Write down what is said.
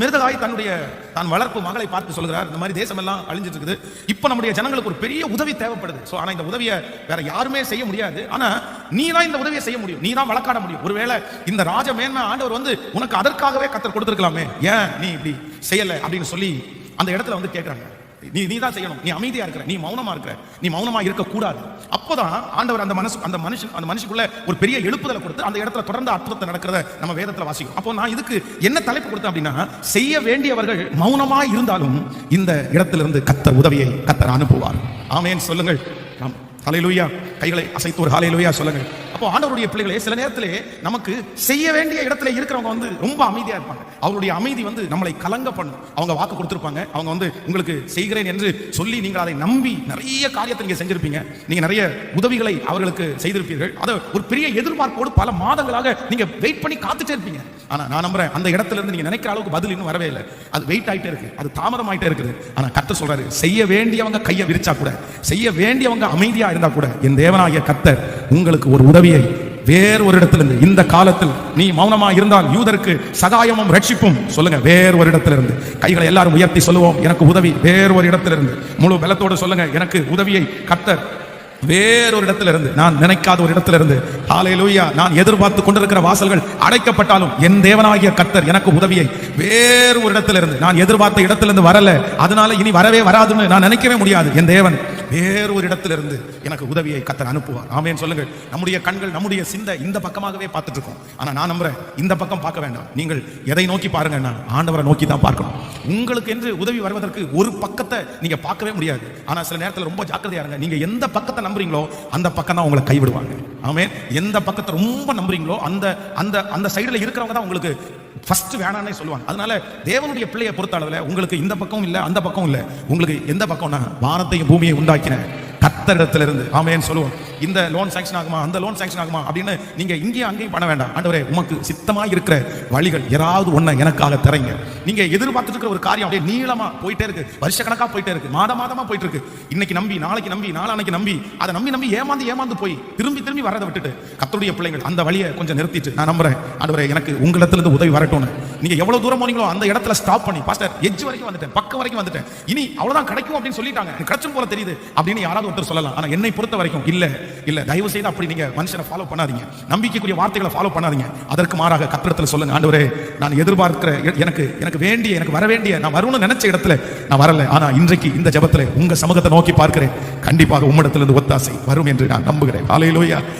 மிருதகாய் தான் வளர்ப்பு மகளை பார்த்து சொல்கிறார், இந்த மாதிரி தேசம் எல்லாம் அழிஞ்சிட்டு இருக்குது, இப்ப நம்முடைய ஜனங்களுக்கு ஒரு பெரிய உதவி தேவைப்படுது. சோ ஆனா இந்த உதவியை வேற யாருமே செய்ய முடியாது, ஆனா நீ தான் இந்த உதவியை செய்ய முடியும், நீ தான் வழக்காட முடியும். ஒருவேளை இந்த ராஜ மேன்மை ஆண்டவர் உனக்கு அதற்காகவே கத்தர் கொடுத்திருக்கலாமே, ஏன் நீ இப்படி செய்யல அப்படின்னு சொல்லி அந்த இடத்துல கேட்கிறாங்க. நீ தான் செய்யணும், நீ அமைதியா இருக்கிற, நீ மௌனமா இருக்கிற, நீ மௌனமா இருக்க கூடாது. அப்பதான் ஆண்டவர் அந்த மனுஷனுக்குள்ள ஒரு பெரிய எழுப்புதலை கொடுத்து அந்த இடத்துல தொடர்ந்து அற்புதத்தை நடக்கிறத நம்ம வேதத்துல வாசிக்கிறோம். அப்போ நான் இதுக்கு என்ன தலைப்பு கொடுத்தேன் அப்படின்னா, செய்ய வேண்டியவர்கள் மௌனமா இருந்தாலும் இந்த இடத்திலிருந்து கத்தர் உதவியை கத்தர் அனுப்புவார். ஆமென் சொல்லுங்கள். ஹல்லேலூயா. கைகளை அசைத்து ஒரு ஹல்லேலூயா சொல்லுங்கள். அப்போ ஆண்டவருடைய பிள்ளைகளே, சில நேரத்திலே நமக்கு செய்ய வேண்டிய இடத்துல இருக்கிறவங்க ரொம்ப அமைதியா இருப்பாங்க. அவருடைய அமைதி நம்மளை கலங்க பண்ணும். அவங்க வாக்கு கொடுத்திருப்பாங்க, அவங்க உங்களுக்கு செய்கிறேன் என்று சொல்லி நீங்கள் அதை நம்பி நிறைய காரியத்தை நீங்க செஞ்சிருப்பீங்க, நீங்க நிறைய உதவிகளை அவர்களுக்கு செய்திருப்பீர்கள். அதை ஒரு பெரிய எதிர்பார்ப்போடு பல மாதங்களாக நீங்க வெயிட் பண்ணி காத்துட்டே இருப்பீங்க. ஆனா நான் நம்புறேன், அந்த இடத்துல இருந்து நீங்க நினைக்கிற அளவுக்கு பதில் இன்னும் வரவே இல்லை. அது வெயிட் ஆயிட்டே இருக்கு, அது தாமதம் ஆயிட்டே இருக்குது. ஆனா கர்த்தர் சொல்றாரு, செய்ய வேண்டியவங்க கையை விரிச்சா கூட, செய்ய வேண்டியவங்க அமைதியா இருந்தா கூட, என் தேவனாகிய கர்த்தர் உங்களுக்கு ஒரு உதவியை வேறு ஒரு இடத்திலிருந்து, இந்த காலத்தில் நீ மௌனமா இருந்தால் யூதருக்கு சகாயமும் ரட்சிப்பும், சொல்லுங்க, வேறு ஒரு இடத்திலிருந்து. கைகளை எல்லாரும் உயர்த்தி சொல்லுவோம், எனக்கு உதவி வேறு ஒரு இடத்திலிருந்து. முழு பலத்தோடு சொல்லுங்க, எனக்கு உதவியை கர்த்தர் வேறொரு இடத்துல இருந்து, நான் நினைக்காத ஒரு இடத்துல இருந்து. ஹல்லேலூயா. நான் எதிர்பார்த்து கொண்டிருக்கிற வாசல்கள் அடைக்கப்பட்டாலும் என் தேவனாகிய கர்த்தர் எனக்கு உதவியை வேறு ஒரு இடத்துல இருந்து, நான் எதிர்பார்த்த இடத்துல இருந்து வரல, அதனால இனி வரவே வராதுன்னு நான் நினைக்கவே முடியாது. என் தேவன் வேறு ஒரு இடத்துல இருந்து எனக்கு உதவியை கர்த்தர் அனுப்புவார். ஆமென் சொல்லுங்கள். நம்முடைய கண்கள், நம்முடைய சிந்தை இந்த பக்கமாகவே பார்த்துட்டு இருக்கோம். ஆனா நான் நம்புறேன், இந்த பக்கம் பார்க்க வேண்டாம். நீங்கள் எதை நோக்கி பாருங்க, ஆண்டவரை நோக்கி தான் பார்க்கணும். உங்களுக்கு என்று உதவி வருவதற்கு ஒரு பக்கத்தை நீங்க பார்க்கவே முடியாது. ஆனா சில நேரத்தில் ரொம்ப ஜாக்கிரதையா இருங்க. நீங்க எந்த பக்கத்தை நம்புறீங்களோ அந்த பக்கம் தான் உங்களை கைவிடுவாங்க. ஆமென். எந்த பக்கத்தை ரொம்ப நம்புறீங்களோ அந்த அந்த அந்த சைடுல இருக்கிறவங்க தான் உங்களுக்கு ஃபர்ஸ்ட் வேணானே சொல்லுவாங்க. அதனால தேவனுடைய பிள்ளையை பொறுத்த அளவில் உங்களுக்கு இந்த பக்கம் இல்லை, அந்த பக்கம் இல்லை, உங்களுக்கு எந்த பக்கம்னா வானத்தையும் பூமியை உண்டாக்கின கர்த்தரிடத்திலிருந்து. ஆமென் சொல்லுவோம். இந்த லோன் சாங்ஷன் ஆகுமா, அந்த லோன் சாங்ஷன் ஆகுமா அப்படின்னு நீங்க இங்கேயும் அங்கேயும் பண்ண வேண்டாம். ஆண்டவரே, உமக்கு சித்தமாக இருக்கிற வழிகள் ஏதாவது ஒண்ணு எனக்காக தரீங்க. நீங்க எதிர்பார்த்துட்டு இருக்கிற ஒரு காரியம் அப்படியே நீளமா போயிட்டே இருக்கு, வருஷ கணக்கா போயிட்டே இருக்கு, மாதமா போயிட்டு இருக்கு. இன்னைக்கு நம்பி, நாளைக்கு நம்பி, நாளானைக்கு நம்பி, அதை நம்பி ஏமாந்து போய் திரும்பி வரதை விட்டுட்டு கர்த்தருடைய பிள்ளைகள் அந்த வழியை கொஞ்சம் நிறுத்திட்டு, நான் நம்புறேன், ஆண்டவரே எனக்கு உங்களிடத்திலிருந்து உதவி வரட்டும்னு. நீங்க எவ்வளவு தூரம் போனீங்களோ அந்த இடத்துல ஸ்டாப் பண்ணி, பாஸ்டர் எட்ஜ் வரைக்கும் வந்துட்டேன், பக்கம் வரைக்கும் வந்துட்டேன், இனி அவ்வளவுதான் கிடைக்கும் அப்படின்னு சொல்லிட்டாங்க, கிடைச்சும் போல தெரியுது அப்படின்னு யாராவது ஒருத்தர் சொல்லலாம். ஆனா என்னை பொறுத்த வரைக்கும் இல்ல, தயவு செய்து அப்படி நீங்க மனுஷனை ஃபாலோ பண்ணாதீங்க, நம்பிக்கைக்குரிய வார்த்தைகளை ஃபாலோ பண்ணாதீங்க. அதற்கு மாறாக கர்த்தரிடத்தில் சொல்லுங்க, ஆண்டவரே நான் எதிர்பார்க்கிற எனக்கு வேண்டிய, எனக்கு வர வேண்டிய, நான் வரணும்னு நினைச்ச இடத்துல நான் வரல, ஆனா இன்றைக்கு இந்த ஜெபத்துல உங்க சமூகத்தை நோக்கி பார்க்கிறேன், கண்டிப்பாக உம்மிடத்திலிருந்து ஒத்தாசை வரும் என்று நான் நம்புகிறேன். ஹல்லேலூயா.